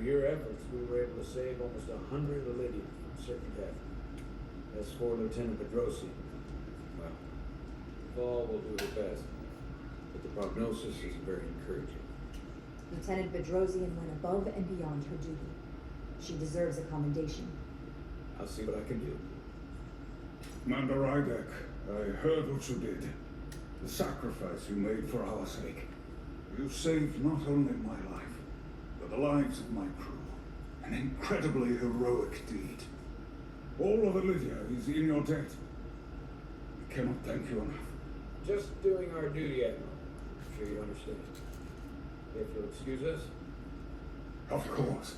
your efforts, we were able to save almost 100 Illydians from certain death. As for Lieutenant Pedrosi, well, Fall will do her best, but the prognosis is very encouraging. Lieutenant Bedrosian went above and beyond her duty. She deserves a commendation. I'll see what I can do. Commander Rydek, I heard what you did. The sacrifice you made for our sake. You saved not only my life, but the lives of my crew. An incredibly heroic deed. All of Olivia is in your debt. I cannot thank you enough. Just doing our duty, Admiral. I'm sure you understand. If you'll excuse us. Of course.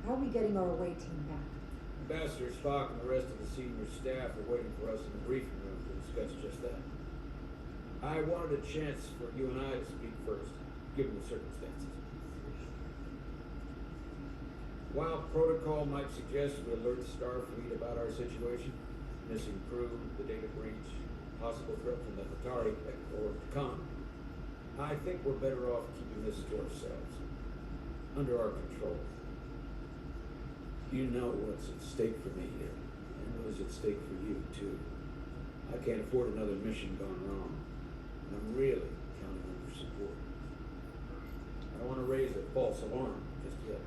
How are we getting our away team back? Ambassador Spock and the rest of the senior staff are waiting for us in the briefing room to discuss just that. I wanted a chance for you and I to speak first, given the circumstances. While protocol might suggest we alert Starfleet about our situation, missing crew, the data breach, possible threat from the Atari or Khan, I think we're better off keeping this to ourselves, under our control. You know what's at stake for me here, and what is at stake for you, too. I can't afford another mission gone wrong, and I'm really counting on your support. I don't want to raise a false alarm just yet.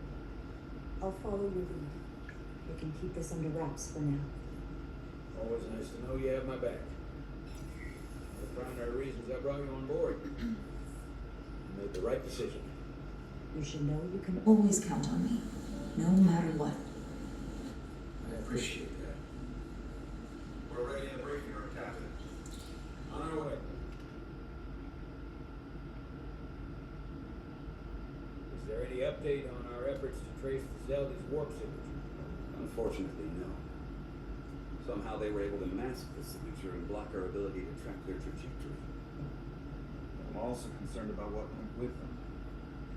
I'll follow your lead. We can keep this under wraps for now. Always nice to know you have my back. The primary reasons I brought you on board. You made the right decision. You should know you can Always count on me, no matter what. I appreciate that. We're ready in the briefing room, Captain. On our way. Is there any update on our efforts to trace the Zelda's warp signature? Unfortunately, no. Somehow they were able to mask the signature and block our ability to track their trajectory. I'm also concerned about what went with them.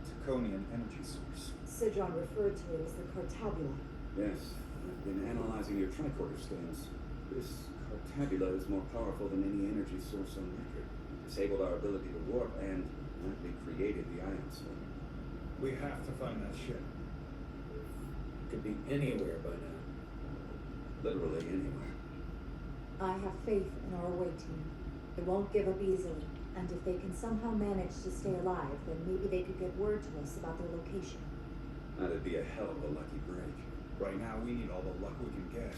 Taconian energy source. Sidron referred to it as the Cartabula. Yes, I've been analyzing your tricorder scans. This Cartabula is more powerful than any energy source on record. It disabled our ability to warp and likely created the ion storm. We have to find that ship. It could be anywhere by now. Literally anywhere. I have faith in our away team. They won't give up easily, and if they can somehow manage to stay alive, then maybe they could get word to us about their location. That'd be a hell of a lucky break. Right now, we need all the luck we can get.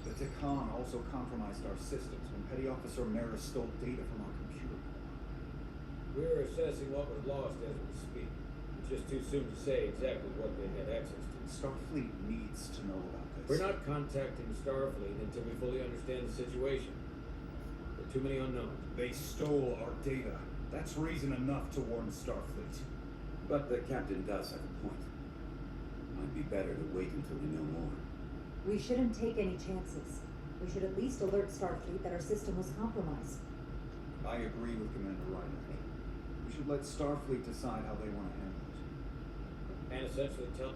The Takan also compromised our systems when Petty Officer Maris stole data from our computer. We're assessing what was lost as we speak. It's just too soon to say exactly what they had access to. Starfleet needs to know about this. We're not contacting Starfleet until we fully understand the situation. There are too many unknowns. They stole our data. That's reason enough to warn Starfleet. But the captain does have a point. Might be better to wait until we know more. We shouldn't take any chances. We should at least alert Starfleet that our system was compromised. I agree with Commander Ryder. We should let Starfleet decide how they want to handle it. And essentially tell...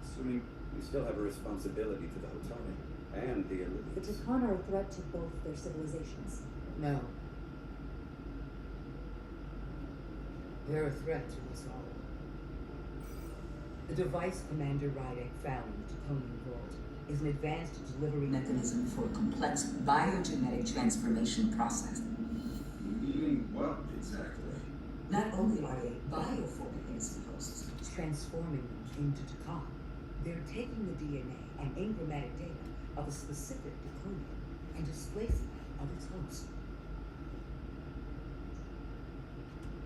Assuming we still have a responsibility to the Hotari and the The Illuvians. Takan are a threat to both their civilizations. No. They're a threat to us all. The device Commander Rydek found in the Taconian vault is an advanced delivery Mechanism for a complex biogenetic transformation process. Meaning what exactly? Not only are they bioforming hosts, transforming them into Takan. They're taking the DNA and enigmatic data of a specific Taconian and displacing it of its host.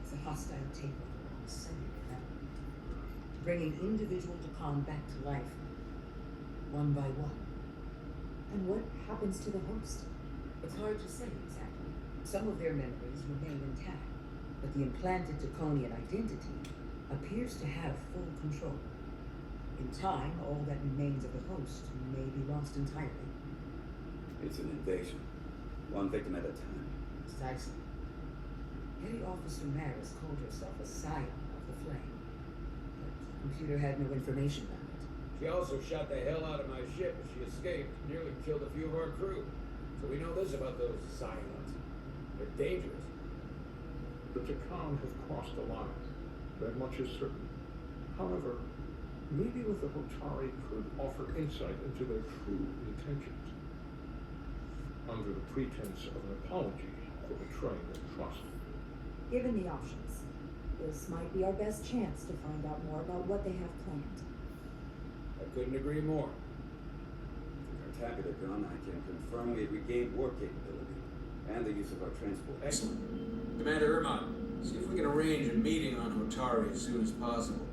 It's a hostile takeover on a cellular level, bringing individual Takan back to life, one by one. And what happens to the host? It's hard to say exactly. Some of their memories remain intact, but the implanted Taconian identity appears to have full control. In time, all that remains of the host may be lost entirely. It's an invasion. One victim at a time. Precisely. Petty Officer Maris called herself a scion of the flame. But the computer had no information on it. She also shot the hell out of my ship as she escaped, nearly killed a few of our crew. So we know this about those scions. They're dangerous. The Takan have crossed the line. That much is certain. However, meeting with the Hotari could offer insight into their true intentions. Under the pretense of an apology for betraying their trust. Given the options, this might be our best chance to find out more about what they have planned. I couldn't agree more. With our tabular gun, I can confirm we have regained war capability and the use of our transport. Excellent. Commander Irmont, see if we can arrange a meeting on Hotari as soon as possible.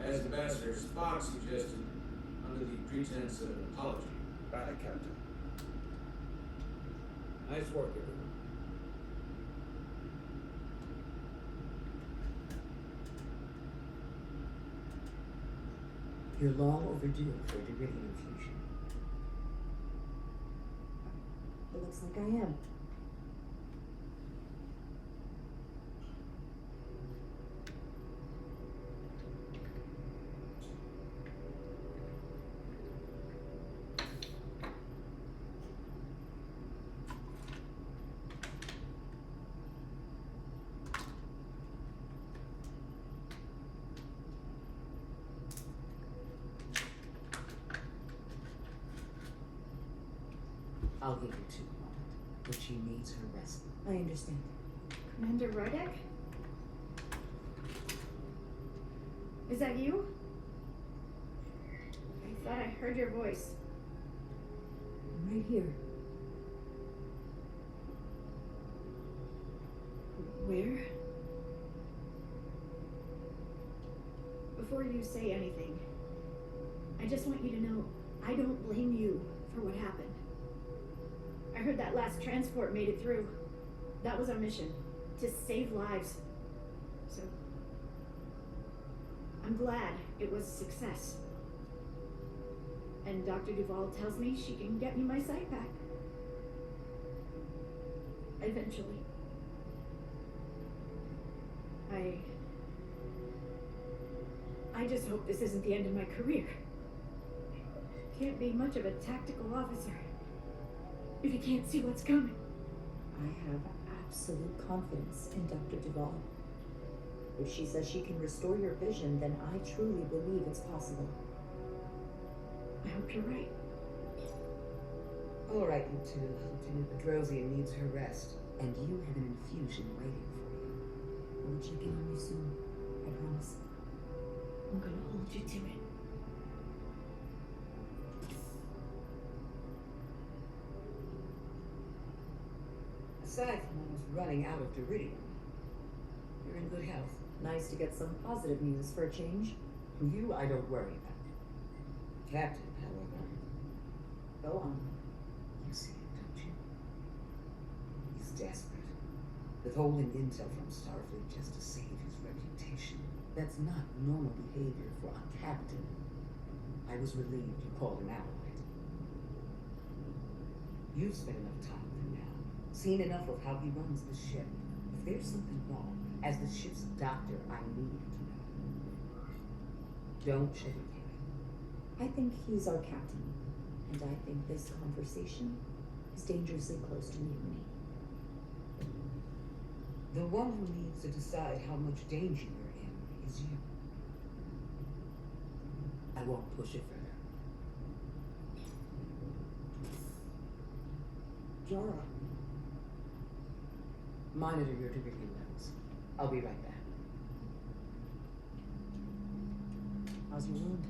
As Ambassador Spock suggested, under the pretense of an apology. Aye, Captain. Nice work, everyone. You're long overdue for a Deridian infusion. It looks like I am. I'll give you 2 moments, but she needs her rest. I understand. Commander Rydeck? Is that you? I thought I heard your voice. I'm right here. Where? Before you say anything, I just want you to know I don't blame you for what happened. I heard that last transport made it through. That was our mission, to save lives. So, I'm glad it was a success. And Dr. Duvall tells me she can get me my sight back. Eventually. I just hope this isn't the end of my career. Can't be much of a tactical officer if you can't see what's coming. I have absolute confidence in Dr. Duvall. If she says she can restore your vision, then I truly believe it's possible. I hope you're right. All right, you two. Lieutenant Bedrosian needs her rest, and you have an infusion waiting for you. We'll check in on you soon. I promise. I'm gonna hold you to it. Aside from almost running out of Deridium, you're in good health. Nice to get some positive news for a change. You, I don't worry about. Captain, however, Go on. you see it, don't you? He's desperate, withholding intel from Starfleet just to save his reputation. That's not normal behavior for a captain. I was relieved you called him out on it. You've spent enough time with him now, seen enough of how he runs the ship. If there's something wrong, as the ship's doctor, I need to know. Don't sugarcoat it. I think he's our captain, and I think this conversation is dangerously close to mutiny. The one who needs to decide how much danger you're in is you. I won't push it further. Jara, Monitor your Deridium levels. I'll be right back. how's your wound?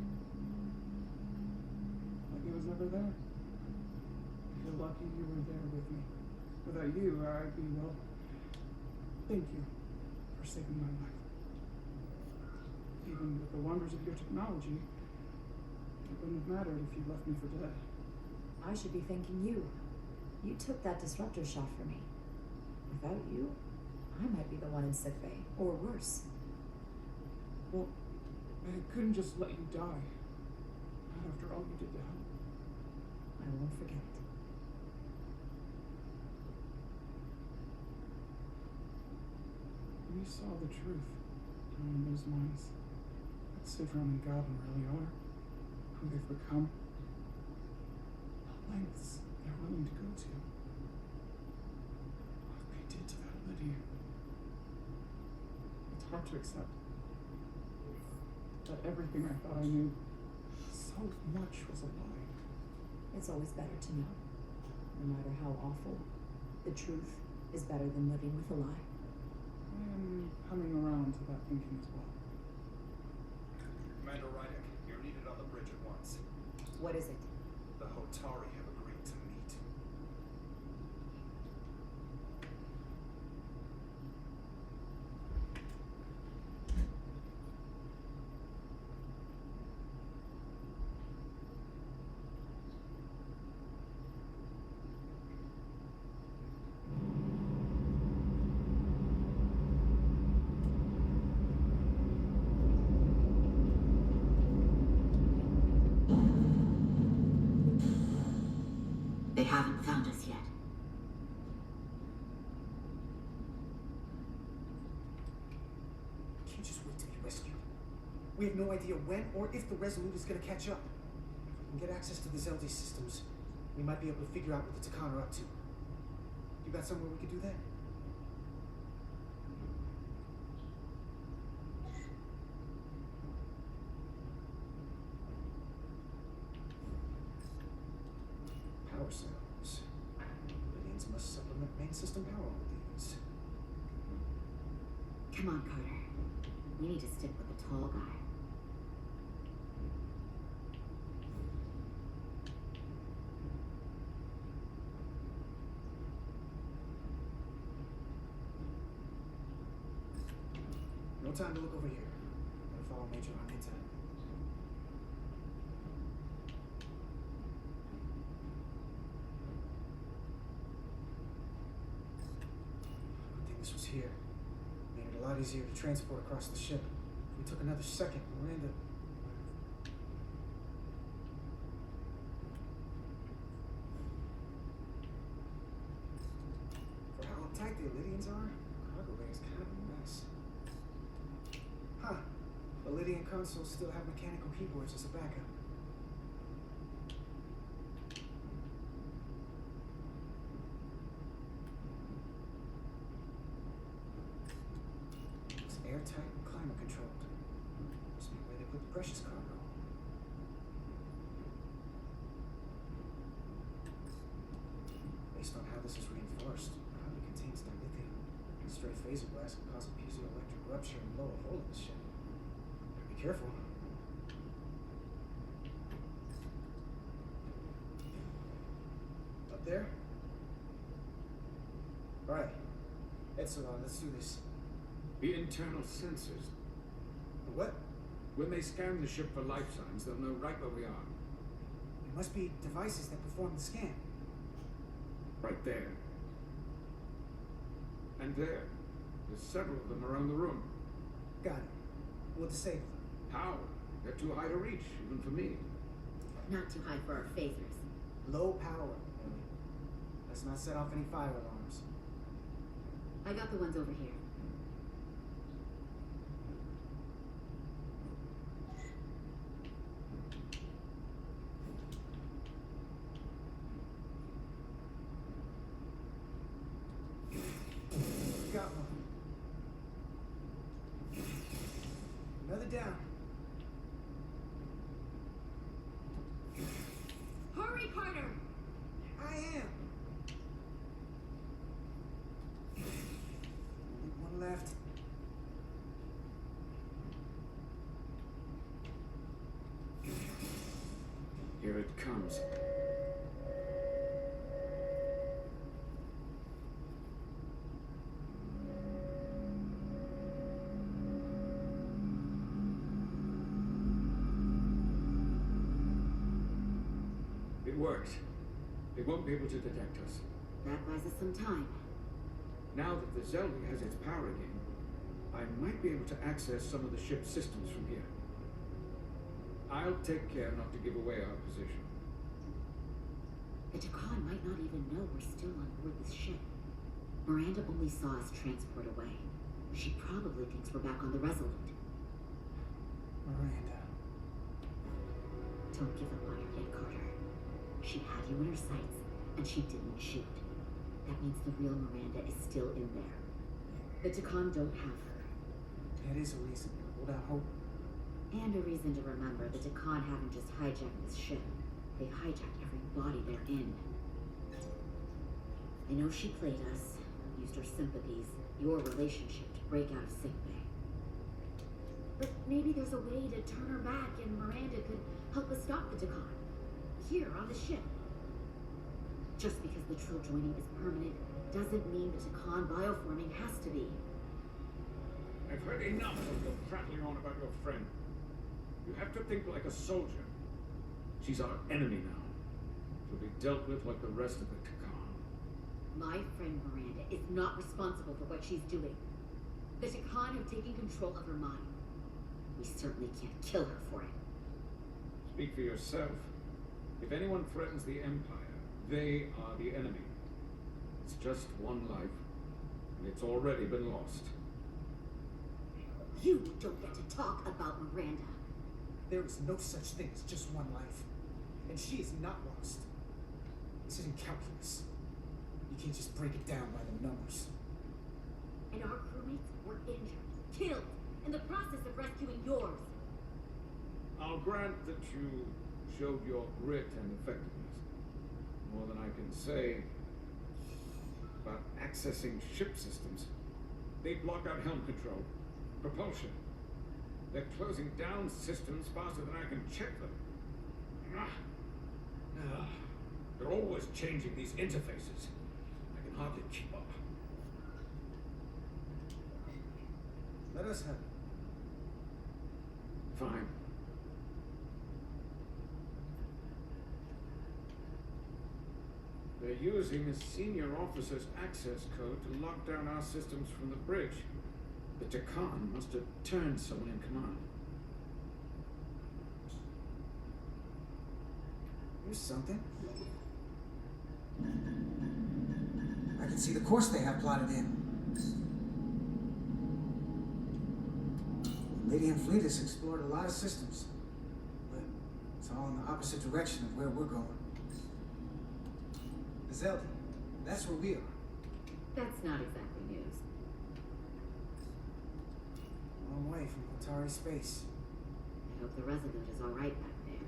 Like it was never there. I feel lucky you were there with me. Without you, I'd be, well, thank you for saving my life. Even with the wonders of your technology, it wouldn't have mattered if you left me for dead. I should be thanking you. You took that disruptor shot for me. Without you, I might be the one in sickbay, or worse. Well, I couldn't just let you die. Not after all you did to help. I won't forget it. really saw the truth down in those minds. What Sidron and Goblin really are, who they've become, the lengths they're willing to go to. What they did to that Lydia. It's hard to accept that everything I thought I knew so much was a lie. It's always better to know. No matter how awful, the truth is better than living with a lie. I am coming around to that thinking as well. Commander Rydick, you're needed on the bridge at once. What is it? The Hotari have agreed to meet. They haven't found us yet. Can't just wait to be rescued. We have no idea when or if the Resolute is going to catch up. If we can get access to the Zeldi systems, we might be able to figure out what the Takan are up to. You got somewhere we could do that? Power cells. Aliens must supplement main system power with these. Come on, Carter. We need to stick with the tall guy. No time to look over here. Gotta follow Major on inside. Good thing this was here. Made it a lot easier to transport across the ship. If we took another second, Miranda. For how uptight the Lydians are, cargo bay is kind of a mess. Huh. The Lydian consoles still have mechanical keyboards as a backup. It's airtight and climate controlled. Must be where they put the precious cargo. Based on how this is reinforced, it probably contains dilithium. A stray phaser blast can cause a piezoelectric rupture and blow a hole in the ship. Gotta be careful. Up there? Alright. Epsilon, let's do this. The internal sensors. The what? When they scan the ship for life signs, they'll know right where we are. It must be devices that perform the scan. Right there. And there. There's several of them around the room. Got it. We'll disable them. How? They're too high to reach, even for me. Not too high for our phasers. Low power, Ellie. Let's not set off any fire alarms. I got the ones over here. Got one. Another down. Hurry, Carter! I am. Only one left. Here it comes. It worked. They won't be able to detect us. That buys us some time. Now that the Zelda has its power again, I might be able to access some of the ship's systems from here. I'll take care not to give away our position. The Takan might not even know we're still on board this ship. Miranda only saw us transport away. She probably thinks we're back on the Resolute. Miranda. Don't give up on her yet, Carter. She had you in her sights, and she didn't shoot. That means the real Miranda is still in there. The Takan don't have her. That is a reason to hold out hope. And a reason to remember the Takan haven't just hijacked this ship. They've hijacked every body they're in. I know she played us, used her sympathies, your relationship to break out of sickbay. But maybe there's a way to turn her back and Miranda could help us stop the Takan. Here, on the ship. Just because the Trill joining is permanent doesn't mean the Takan bioforming has to be. I've heard enough of your prattling on about your friend. You have to think like a soldier. She's our enemy now. She'll be dealt with like the rest of the Takan. My friend Miranda is not responsible for what she's doing. The Takan have taken control of her mind. We certainly can't kill her for it. Speak for yourself. If anyone threatens the Empire, they are the enemy. It's just one life, and it's already been lost. You don't get to talk about Miranda. There is no such thing as just one life. And she is not lost. This isn't calculus. You can't just break it down by the numbers. And our crewmates were injured, killed, in the process of rescuing yours. I'll grant that you showed your grit and effectiveness. More than I can say about accessing ship systems. They block out helm control, propulsion. They're closing down systems faster than I can check them. They're always changing these interfaces. I can hardly keep up. Let us help. Fine. They're using a senior officer's access code to lock down our systems from the bridge. The Takan must have turned someone in command. Here's something. I can see the course they have plotted in. The Lydian fleet has explored a lot of systems, but it's all in the opposite direction of where we're going. The Zelda, that's where we are. That's not exactly news. A long way from Atari space. I hope the Resolute is alright back there.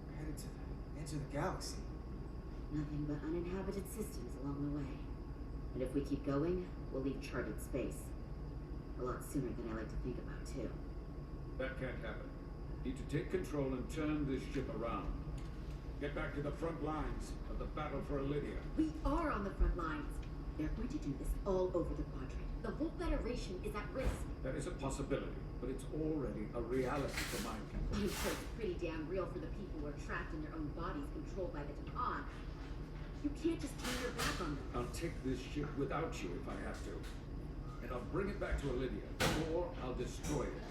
We're headed to the edge of the galaxy. Nothing but uninhabited systems along the way. And if we keep going, we'll leave charted space. A lot sooner than I like to think about, too. That can't happen. Need to take control and turn this ship around. Get back to the front lines of the battle for Lydia. We are on the front lines. They're going to do this all over the quadrant. The whole Federation is at risk. That is a possibility, but it's already a reality for my people. I'm sure it's pretty damn real for the people who are trapped in their own bodies controlled by the Takan. You can't just turn your back on them. I'll take this ship without you if I have to. And I'll bring it back to Lydia, or I'll destroy it.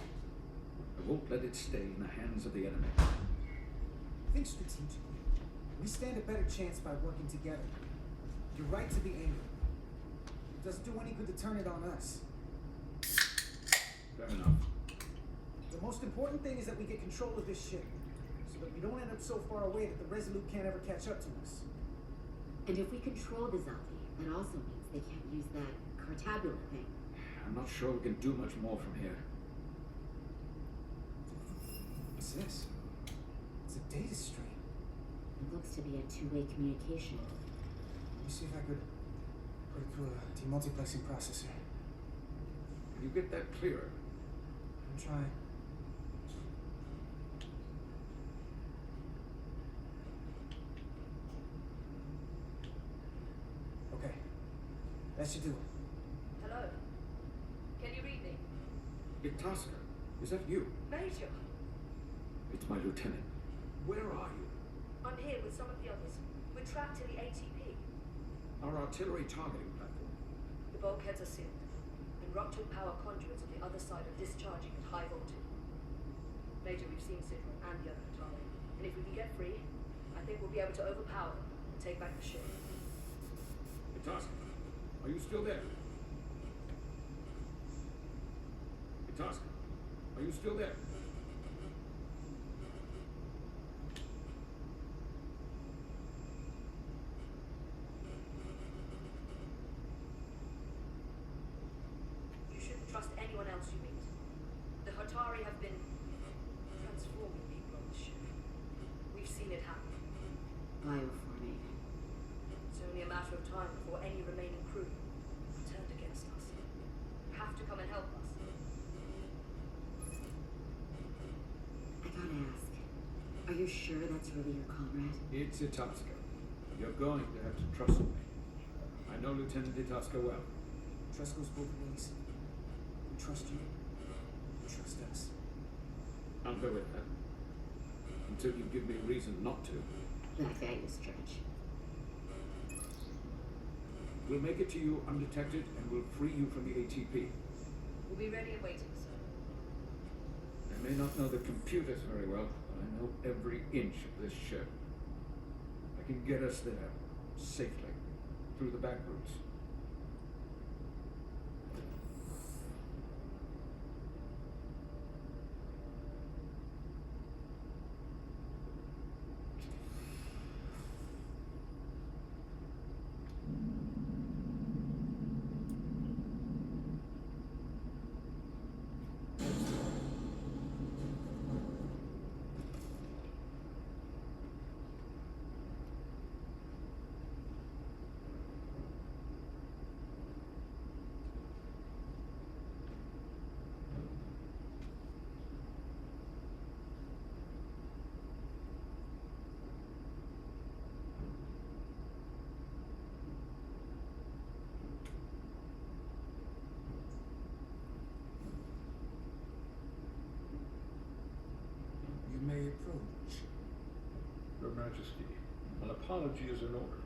I won't let it stay in the hands of the enemy. Think strategically. We stand a better chance by working together. You're right to be angry. It doesn't do any good to turn it on us. Fair enough. The most important thing is that we get control of this ship, so that we don't end up so far away that the Resolute can't ever catch up to us. And if we control the Zeldi, that also means they can't use that cartabula thing. I'm not sure we can do much more from here. What's this? It's a data stream. It looks to be a two-way communication. Let me see if I could put it through a demultiplexing processor. Can you get that clearer? I'm trying. Okay. That should do it. Hello? Can you read me? Itaska, is that you? Major, It's my lieutenant. Where are you? I'm here with some of the others. We're trapped in the ATP. Our artillery targeting platform. The bulkheads are sealed, and ruptured power conduits on the other side are discharging at high voltage. Major, we've seen Sidron and the other Atari, and if we can get free, I think we'll be able to overpower them and take back the ship. Itaska, are you still there? Tosca, are you still there? You shouldn't trust anyone else you meet. The Hatari have been transforming people on the ship. We've seen it happen. Bioforming. It's only a matter of time before any remaining crew are turned against us. You have to come and help us. I gotta ask, are you sure that's really your comrade? It's Itasca. You're going to have to trust me. I know Lieutenant Itasca well. Trust goes both ways. We trust you. You trust us. I'll go with that. Until you give me a reason not to. That value stretch. We'll make it to you undetected and we'll free you from the ATP. We'll be ready and waiting, sir. I may not know the computers very well, but I know every inch of this ship. I can get us there, safely, through the back routes. You may approach. Your Majesty, an apology is in order.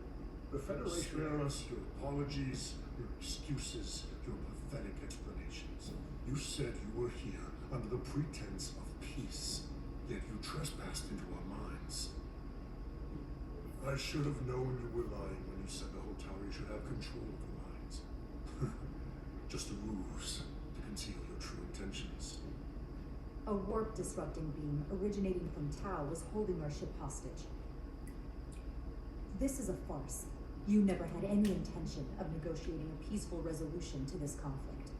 The Federation... Spare us your apologies, your excuses, your pathetic explanations. You said you were here under the pretense of peace, yet you trespassed into our minds. I should have known you were lying when you said the Hotari should have control of the minds. Just a ruse to conceal your true intentions. A warp disrupting beam originating from Tau was holding our ship hostage. This is a farce. You never had any intention of negotiating a peaceful resolution to this conflict.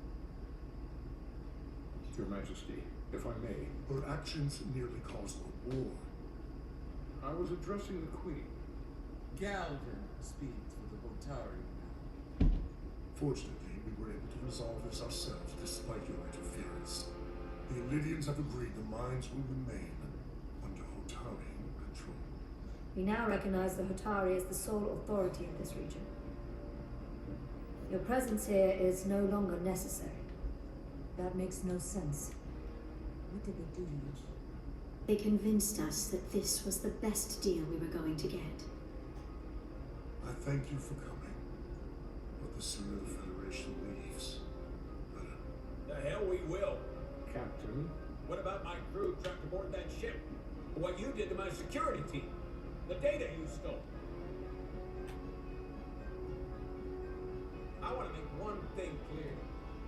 Your Majesty, if I may. Your actions nearly caused a war. I was addressing the Queen. Galvin speaks for the Hotari now. Fortunately, we were able to resolve this ourselves despite your interference. The Illydians have agreed the mines will remain under Hotari control. We now recognize the Hotari as the sole authority in this region. Your presence here is no longer necessary. That makes no sense. What did they do to you? They convinced us that this was the best deal we were going to get. I thank you for coming, but the sooner the Federation leaves, the better. The hell we will. Captain. What about my crew trapped aboard that ship? What you did to my security team? The data you stole? I want to make one thing clear.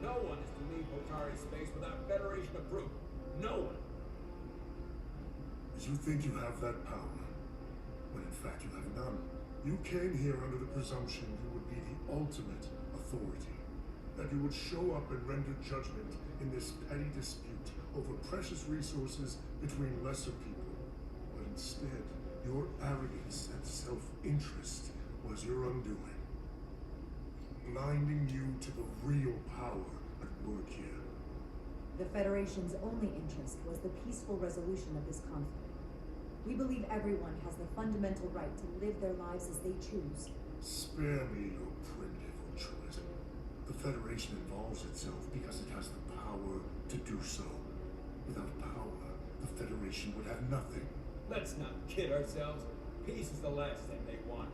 No one is to leave Hotari space without Federation approval. No one. You think you have that power, when in fact you have none. You came here under the presumption you would be the ultimate authority, that you would show up and render judgment in this petty dispute over precious resources between lesser people. But instead, your arrogance and self-interest was your undoing, blinding you to the real power at work here. The Federation's only interest was the peaceful resolution of this conflict. We believe everyone has the fundamental right to live their lives as they choose. Spare me your primitive altruism. The Federation involves itself because it has the power to do so. Without power, the Federation would have nothing. Let's not kid ourselves. Peace is the last thing they want.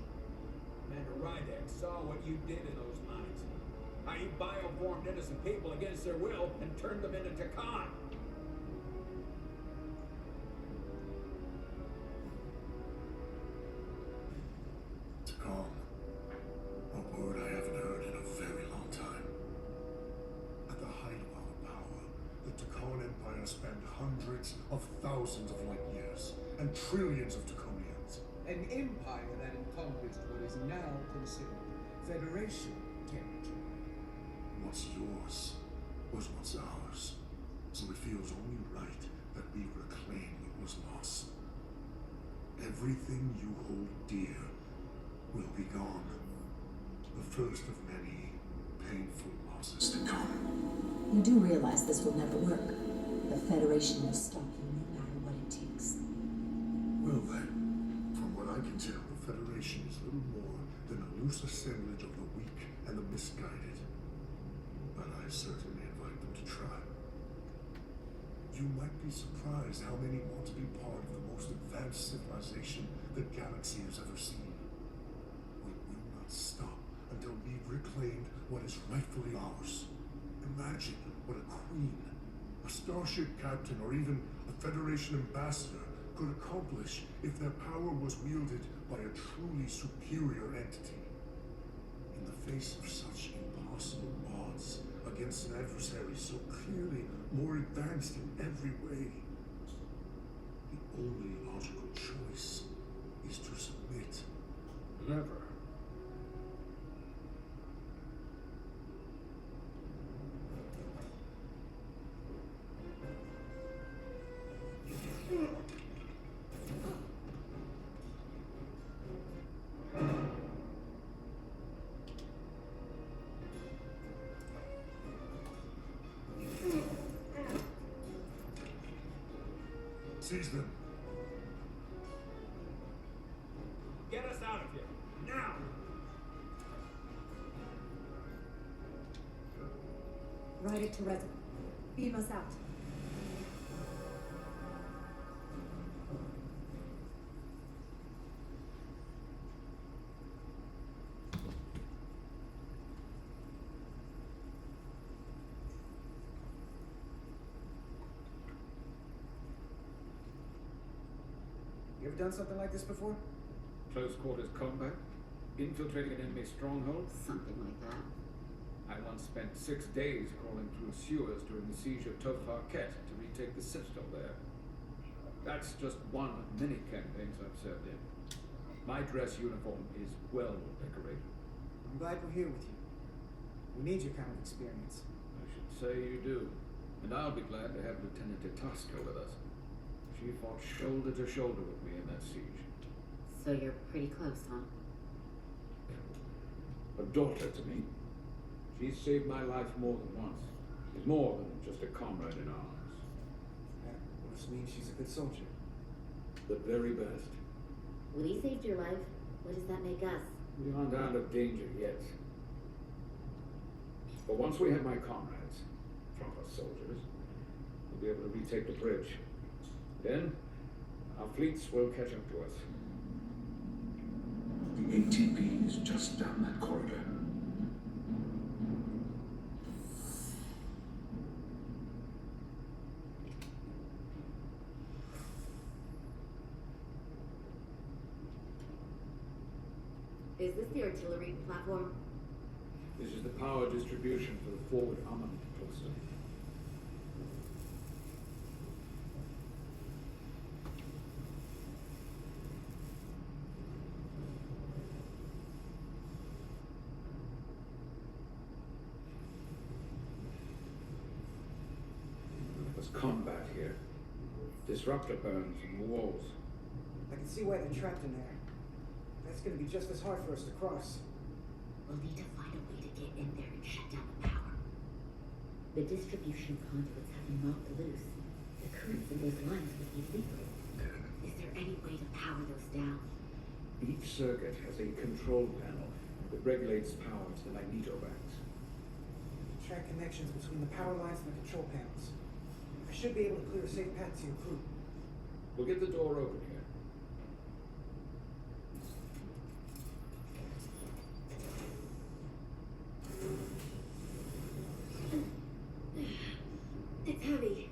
Commander Rydek saw what you did in those mines. How you bioformed innocent people against their will and turned them into Takan. Takan. A word I haven't heard in a very long time. At the height of our power, the thousands of light years and trillions of Draconians. An empire that encompassed what is now considered Federation territory. What's yours was once ours, so it feels only right that we reclaim what was lost. Everything you hold dear will be gone. The first of many painful losses to come. You do realize this will never work. The Federation will stop you no matter what it takes. Well then, from what I can tell, the Federation is little more than a loose assemblage of the weak and the misguided. But I certainly invite them to try. You might be surprised how many want to be part of the most advanced civilization the galaxy has ever seen. We will not stop until we've reclaimed what is rightfully ours. Imagine what a queen, a starship captain, or even a Federation ambassador could accomplish if their power was wielded by a truly superior entity. In the face of such impossible odds against an adversary so clearly more advanced in every way, the only logical choice is to submit. Never. Seize them. Get us out of here, now! Ride it to Resurgence. Beam us out. You ever done something like this before? Close quarters combat? Infiltrating an enemy stronghold? Something like that. I once spent 6 days crawling through sewers during the siege of Topharket to retake the citadel there. That's just one of many campaigns I've served in. My dress uniform is well decorated. I'm glad we're here with you. We need your kind of experience. I should say you do. And I'll be glad to have Lieutenant Itaska with us. She fought shoulder to shoulder with me in that siege. So you're pretty close, huh? A daughter to me. She's saved my life more than once. She's more than just a comrade in arms. That must mean she's a good soldier. The very best. When he saved your life, what does that make us? We aren't out of danger yet. But once we have my comrades, proper soldiers, we'll be able to retake the bridge. Then, our fleets will catch up to us. The ATB is just down that corridor. Is this the artillery platform? This is the power distribution for the forward armament cluster. There's combat here. Disruptor burns in the walls. I can see why they're trapped in there. That's gonna be just as hard for us to cross. We'll need to find a way to get in there and shut down the power. The distribution conduits have been knocked loose. The currents in those lines would be leaking. Is there any way to power those down? Each circuit has a control panel that regulates power to the magnetobanks. Track connections between the power lines and the control panels. I should be able to clear a safe path to your crew. We'll get the door open here. It's heavy.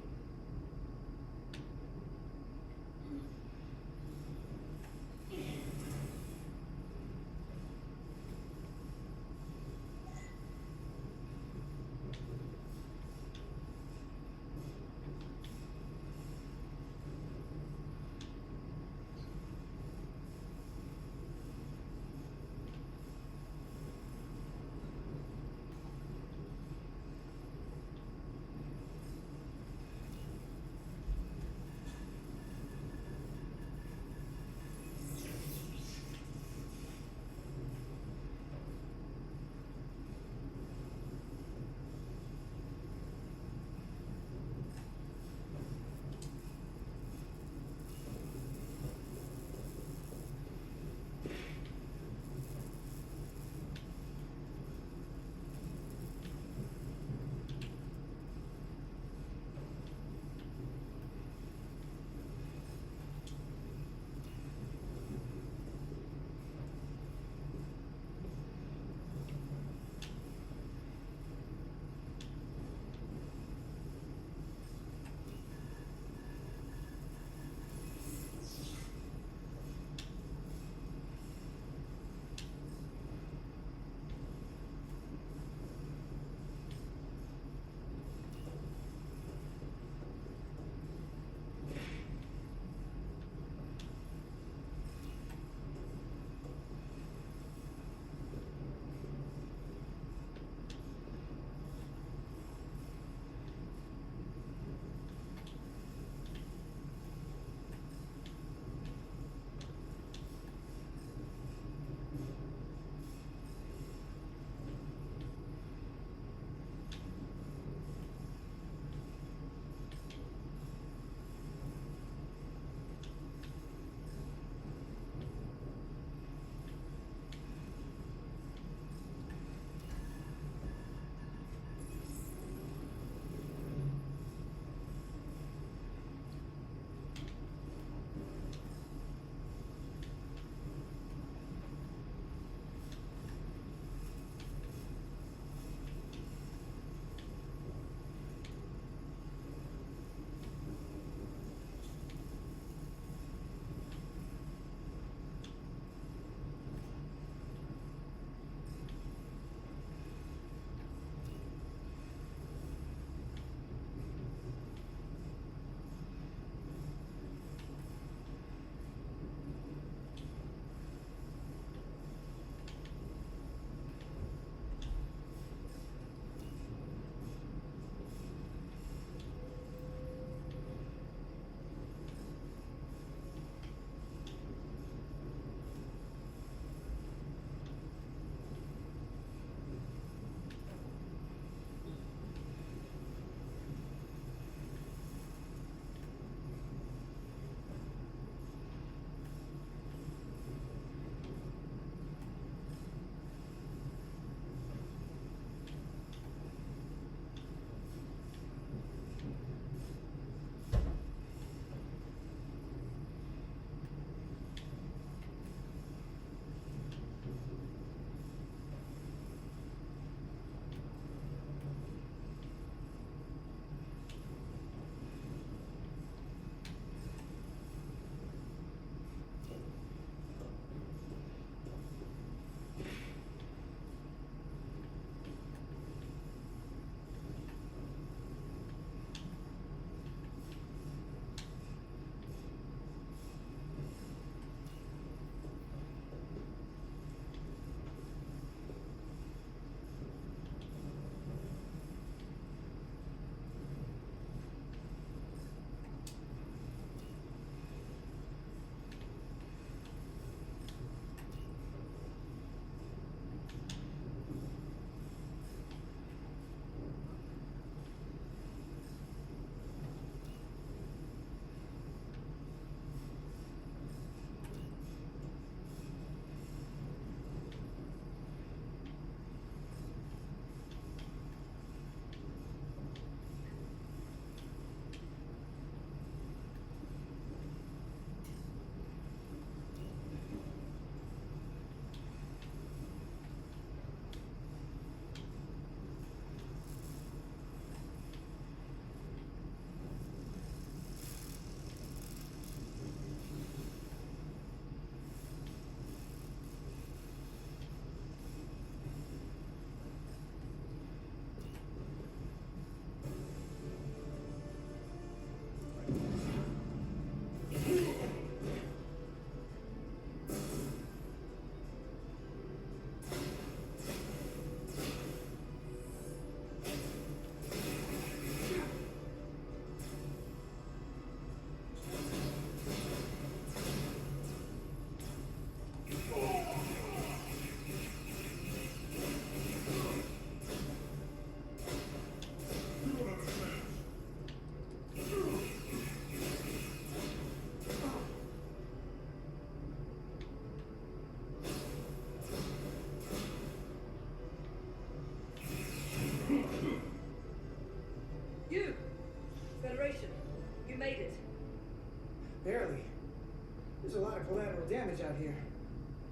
There's a lot of collateral damage out here.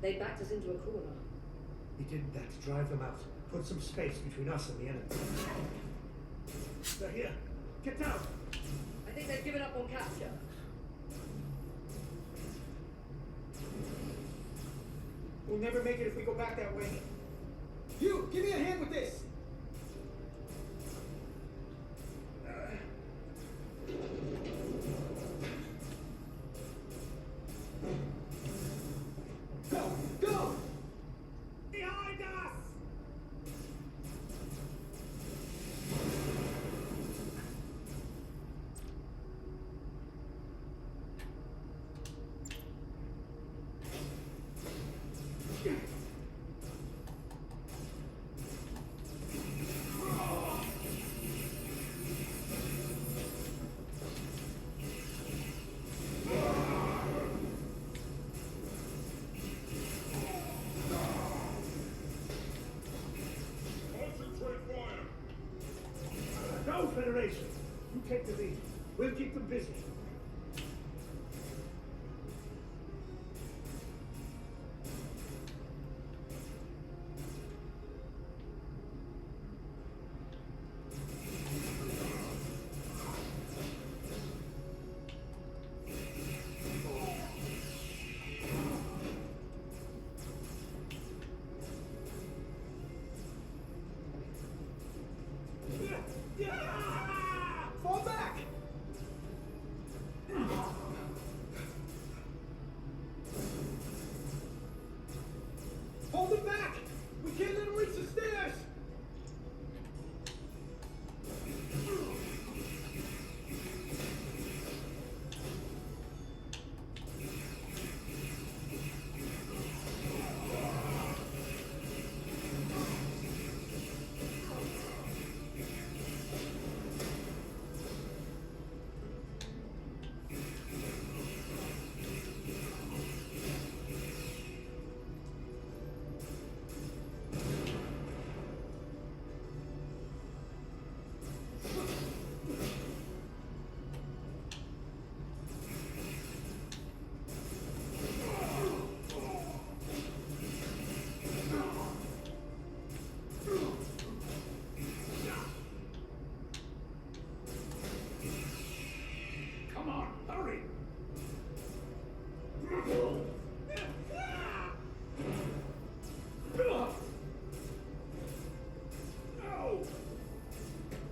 They backed us into a corner. We did that to drive them out. Put some space between us and the enemy. They're here. Get down! I think they've given up on capture. We'll never make it if we go back that way. You, give me a hand with this! Go! Go! Behind us! Concentrate fire! Go, Federation! You take the lead. We'll keep them busy. Fall back! Hold them back! We can't let them reach the stairs! Come on, hurry! No!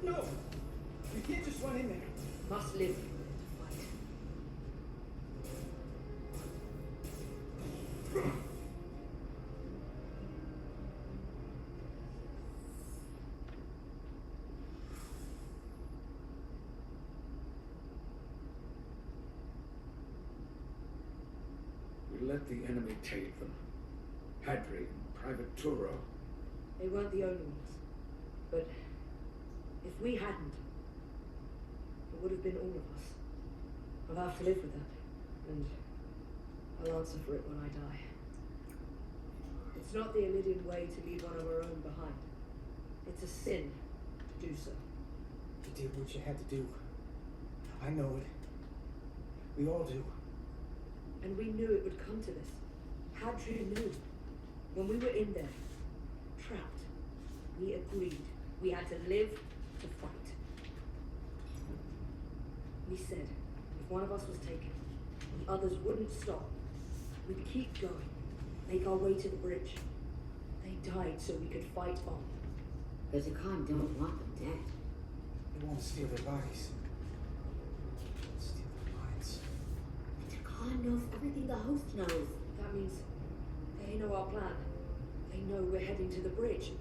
No! We can't just run in there. Must live to fight. We let the enemy take them. Hadri and Private Turo. They weren't the only ones. But if we hadn't, it would have been all of us. I'll have to live with that. And I'll answer for it when I die. It's not the Illidian way to leave one of our own behind. It's a sin to do so. You did what you had to do. I know it. We all do. And we knew it would come to this. Hadri knew. When we were in there, trapped, we agreed we had to live to fight. We said if one of us was taken, the others wouldn't stop. We'd keep going, make our way to the bridge. They died so we could fight on. The Takan don't want them dead. They won't steal their bodies. They'll steal their minds. The Takan knows everything the host knows. That means they know our plan. They know we're heading to the bridge.